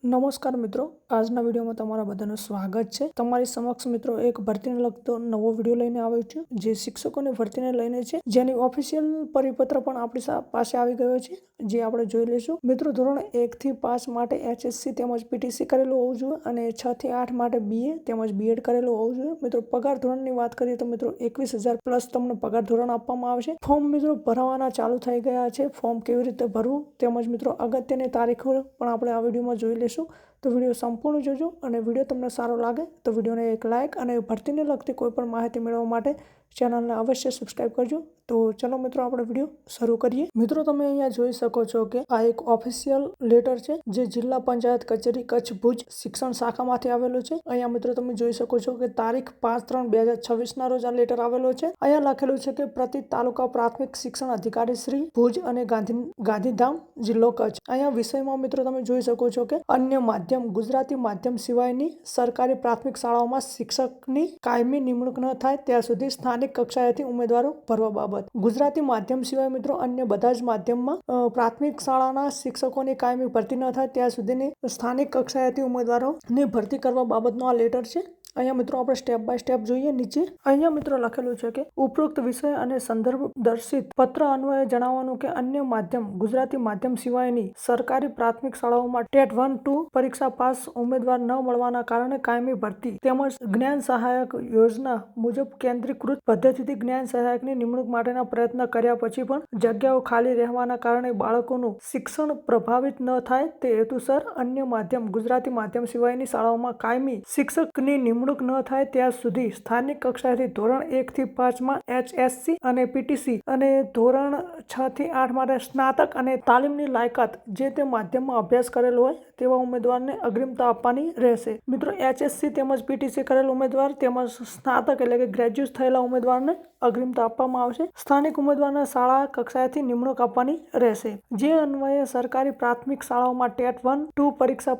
નમસ્કાર મિત્રો, આજના વિડીયોમાં તમારા બધાનું સ્વાગત છે। તમારી સમક્ષ મિત્રો એક ભરતીને લગતો નવો વિડીયો લઈને આવ્યો છું, જે શિક્ષકોની ભરતીને લઈને છે, જેની ઓફિશિયલ પરિપત્ર પણ આપણી પાસે આવી ગયો છે, જે આપણે જોઈ લઈશું। મિત્રો, ધોરણ 1 થી 5 માટે HSC તેમજ PTC કરેલું હોવું જોઈએ અને 6 થી 8 માટે BA તેમજ B.Ed કરેલું હોવું જોઈએ। મિત્રો, પગાર ધોરણની વાત કરીએ તો મિત્રો 21,000 પ્લસ તમને પગાર ધોરણ આપવામાં આવશે। ફોર્મ મિત્રો ભરવાના ચાલુ થઈ ગયા છે। ફોર્મ કેવી રીતે ભરવું તેમજ મિત્રો અગત્યની તારીખો પણ આપણે આ વિડીયોમાં જોઈ લઈશું। તો વિડીયો સંપૂર્ણ જોજો અને વિડીયો તમને સારો લાગે તો વિડીયોને એક લાઇક અને ભરતીને લગતી કોઈ પણ માહિતી મેળવવા માટે ચેનલને અવશ્ય સબસ્ક્રાઇબ કરજો। તો ચલો મિત્રો, આપણે વિડીયો શરૂ કરીએ। મિત્રો, તમે અહીંયા જોઈ શકો છો કે આ એક ઓફિશિયલ લેટર છે, જે જિલ્લા પંચાયત કચેરી કચ્છ ભુજ શિક્ષણ શાખામાંથી આવેલું છે। અહીંયા મિત્રો તમે જોઈ શકો છો કે તારીખ 5/3/2026 રોજ આ લેટર આવેલો છે। અહીંયા લખેલું છે કે પ્રતિ તાલુકા પ્રાથમિક શિક્ષણ અધિકારી શ્રી ભુજ અને ગાંધીધામ જિલ્લો કચ્છ। અહીંયા વિષયમાં મિત્રો તમે જોઈ શકો છો કે અન્ય માધ્યમ ગુજરાતી માધ્યમ સિવાયની સરકારી પ્રાથમિક શાળાઓમાં શિક્ષકની કાયમી નિમણૂક ન થાય ત્યાં સુધી સ્થાનિક કક્ષાએથી ઉમેદવારો ભરવા બાબત। ગુજરાતી માધ્યમ સિવાય મિત્રો અન્ય બધા જ માધ્યમમાં પ્રાથમિક શાળાના શિક્ષકોની કાયમી ભરતી ન થાય ત્યાં સુધીની સ્થાનિક કક્ષાએથી ઉમેદવારોની ભરતી કરવા બાબતનો આ લેટર છે। અહીંયા મિત્રો આપણે સ્ટેપ બાય સ્ટેપ જોઈએ। નીચે અહીંયા મિત્રો લખેલું છે કે ઉપરોક્ત વિષય અને સંદર્ભ દર્શિત પત્ર અન્વયે જણાવવાનું કે અન્ય માધ્યમ ગુજરાતી માધ્યમ સિવાયની સરકારી પ્રાથમિક શાળાઓમાં ટેટ 1-2 પરીક્ષા પાસ ઉમેદવાર ન મળવાના કારણે કાયમી ભરતી તેમજ જ્ઞાન સહાયક યોજના મુજબ કેન્દ્રીકૃત પદ્ધતિથી જ્ઞાન સહાયકની નિમણૂક માટેના પ્રયત્ન કર્યા પછી પણ જગ્યાઓ ખાલી રહેવાના કારણે બાળકોનું શિક્ષણ પ્રભાવિત ન થાય તે હેતુસર અન્ય માધ્યમ ગુજરાતી માધ્યમ સિવાયની શાળાઓમાં કાયમી શિક્ષકની નિમણૂક ન થાય ત્યાં સુધી સ્થાનિક કક્ષાએથી ધોરણ 1 થી 5 માં HSC અને PTC અને ધોરણ 6 થી 8 માટે સ્નાતક અને તાલીમની લાયકાત જે તે માધ્યમમાં અભ્યાસ કરેલો હોય તેવા ઉમેદવારને અગ્રિમતા આપવાની રહેશે। મિત્રો, HSC તેમજ PTC કરેલ ઉમેદવાર તેમજ સ્નાતક એટલે કે ગ્રેજ્યુએટ થયેલા ઉમેદવારને અગ્રિમતા આપવામાં આવશે। સ્થાનિક ઉમેદવારને શાળા કક્ષાએથી નિમણૂક આપવાની રહેશે। જે અન્વયે સરકારી પ્રાથમિક શાળાઓમાં ટેટ 1-2 પરીક્ષા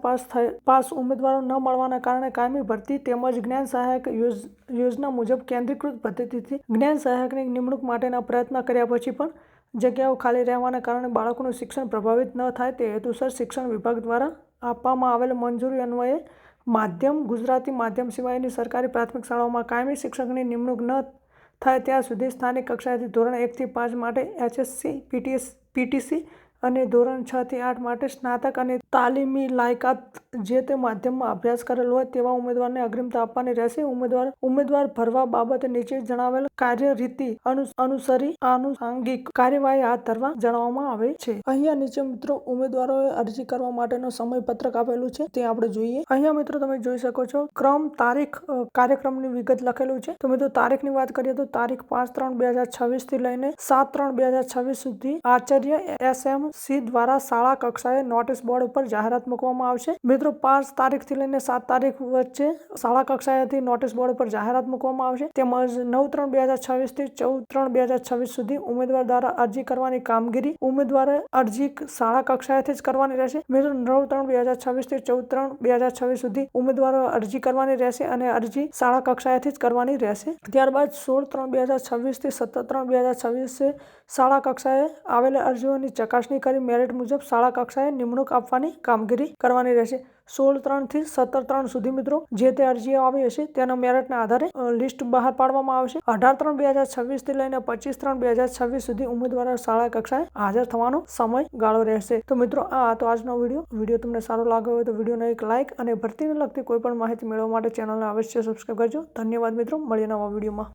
પાસ ઉમેદવારો ન મળવાના કારણે કાયમી ભરતી તેમજ જ્ઞાન સહાયક યોજના મુજબ કેન્દ્રીકૃત પદ્ધતિથી જ્ઞાન સહાયકની નિમણૂક માટેના પ્રયત્ન કર્યા પછી પણ જગ્યાઓ ખાલી રહેવાના કારણે બાળકોનું શિક્ષણ પ્રભાવિત ન થાય તે હેતુસર શિક્ષણ વિભાગ દ્વારા આપવામાં આવેલ મંજૂરી અન્વયે માધ્યમ ગુજરાતી માધ્યમ સિવાયની સરકારી પ્રાથમિક શાળાઓમાં કાયમી શિક્ષકની નિમણૂક ન થાય ત્યાં સુધી સ્થાનિક કક્ષાએથી ધોરણ 1 થી 5 માટે HSC PTC અને ધોરણ 6 થી 8 માટે સ્નાતક અને તાલીમી લાયકાત જે તે માધ્યમમાં અભ્યાસ કરેલો હોય તેવા ઉમેદવારને અગ્રિમતા આપવાની રહેશે। ઉમેદવાર ભરવા બાબતે નીચે જણાવેલ કાર્યરીતિ અનુસરી આનુષાંગિક કાર્યવાહી હાથ ધરવા જણાવવામાં આવે છે। અહીંયા નીચે મિત્રો ઉમેદવારોએ અરજી કરવા માટેનો સમયપત્રક આપેલું છે, તે આપણે જોઈએ। અહીંયા મિત્રો તમે જોઈ શકો છો ક્રમ તારીખ કાર્યક્રમની વિગત લખેલું છે। તો મિત્રો તારીખની વાત કરીએ તો તારીખ 5/3/2026 થી લઈને 7/3/2026 સુધી આચાર્ય SMC દ્વારા શાળા કક્ષાએ નોટિસ બોર્ડ ઉપર જાહેરાત મૂકવામાં આવશે। મિત્રો, 5 તારીખથી લઈને 7 તારીખ વચ્ચે શાળા કક્ષાએથી નોટિસ બોર્ડ ઉપર જાહેરાત મૂકવામાં આવશે। તેમજ 9/3/2026 થી 14/3/2026 સુધી ઉમેદવાર દ્વારા અરજી કરવાની કામગીરી ઉમેદવારે અરજી શાળા કક્ષાએથી જ કરવાની રહેશે। મિત્રો, 9/3/2026 થી 14/3/2026 સુધી ઉમેદવારો અરજી કરવાની રહેશે અને અરજી શાળા કક્ષાએથી જ કરવાની રહેશે। ત્યારબાદ 16/3/2026 થી 17/3/2026 શાળા કક્ષાએ આવેલા અરજીઓની ચકાસણી કરી મેરિટ મુજબ શાળા કક્ષાએ નિમણૂક આપવાની કામગીરી કરવાની રહેશે। 16/3 થી 17/3 સુધી મિત્રો જે તે અરજીઓ આવી હશે તેના મેરિટના આધારે લિસ્ટ બહાર પાડવામાં આવશે। 18/3/2026 થી લઈને 25/3/2026 સુધી ઉમેદવારો શાળા કક્ષાએ હાજર થવાનો સમય ગાળો રહેશે। તો મિત્રો, આ હતો આજનો વિડીયો તમને સારો લાગ્યો હોય તો વિડીયોને એક લાઇક અને ભરતીને લગતી કોઈ પણ માહિતી મેળવવા માટે ચેનલને અવશ્ય સબસ્ક્રાઇબ કરજો। ધન્યવાદ મિત્રો, મળીએ નવા વિડીયોમાં।